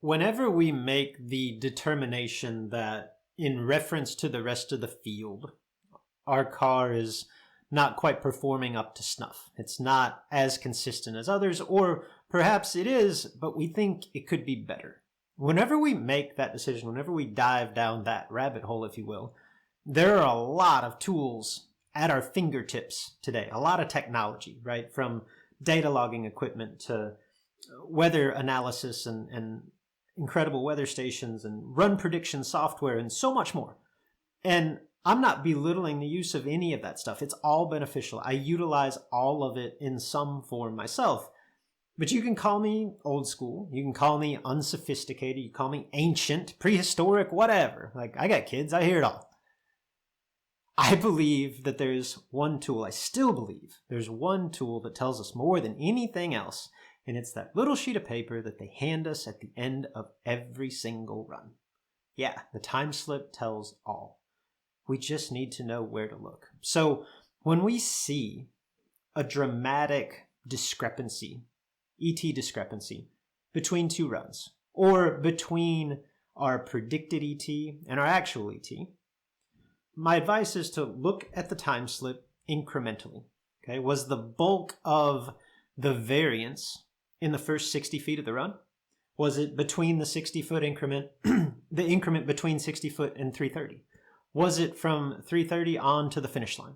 Whenever we make the determination that in reference to the rest of the field, our car is not quite performing up to snuff. It's not as consistent as others, or perhaps it is, but we think it could be better. Whenever we make that decision, whenever we dive down that rabbit hole, if you will, there are a lot of tools at our fingertips today, a lot of technology, right? From data logging equipment to weather analysis and incredible weather stations and run prediction software and so much more. And I'm not belittling the use of any of that stuff. It's all beneficial. I utilize all of it in some form myself. But you can call me old school. You can call me unsophisticated. You can call me ancient, prehistoric, whatever. Like, I got kids. I hear it all. I believe that there's one tool. I still believe there's one tool that tells us more than anything else. And it's that little sheet of paper that they hand us at the end of every single run. Yeah, the time slip tells all. We just need to know where to look. So when we see a dramatic discrepancy, ET discrepancy, between two runs, or between our predicted ET and our actual ET, my advice is to look at the time slip incrementally. Okay, was the bulk of the variance in the first 60 feet of the run? Was it between the 60-foot increment, the increment between 60 foot and 330? Was it from 330 on to the finish line?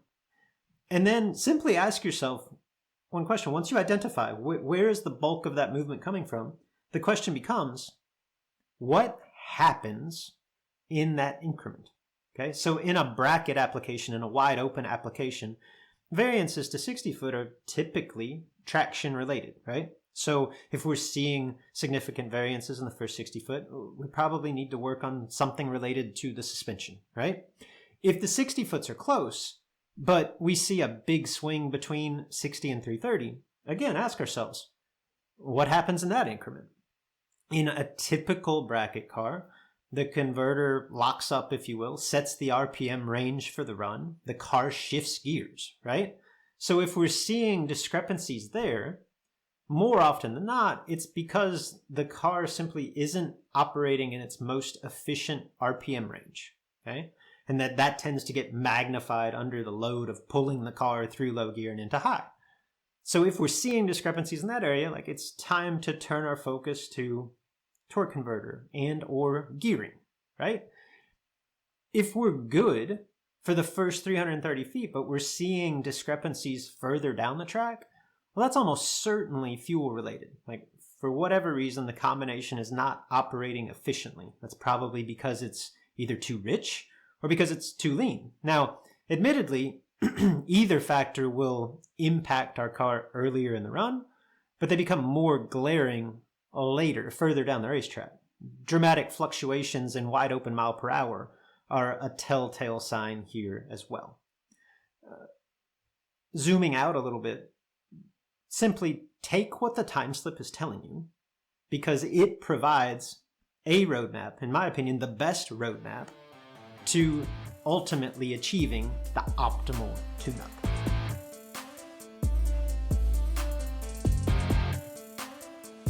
And then simply ask yourself one question. Once you identify where is the bulk of that movement coming from, the question becomes, what happens in that increment? Okay, so in a bracket application, in a wide open application, variances to 60 foot are typically traction related, right? So if we're seeing significant variances in the first 60 foot, we probably need to work on something related to the suspension, right? If the 60 foots are close, but we see a big swing between 60 and 330, again, ask ourselves, what happens in that increment? In a typical bracket car, the converter locks up, if you will, sets the RPM range for the run. The car shifts gears, right? So if we're seeing discrepancies there, more often than not, it's because the car simply isn't operating in its most efficient RPM range, okay? And that tends to get magnified under the load of pulling the car through low gear and into high. So if we're seeing discrepancies in that area, like, it's time to turn our focus to torque converter and or gearing, right? If we're good for the first 330 feet, but we're seeing discrepancies further down the track, well, that's almost certainly fuel related. Like, for whatever reason, the combination is not operating efficiently. That's probably because it's either too rich or because it's too lean. Now, admittedly, either factor will impact our car earlier in the run, but they become more glaring later, further down the racetrack. Dramatic fluctuations in wide open mile per hour are a telltale sign here as well. Zooming out a little bit, simply take what the time slip is telling you, because it provides a roadmap, in my opinion, the best roadmap to ultimately achieving the optimal tune-up.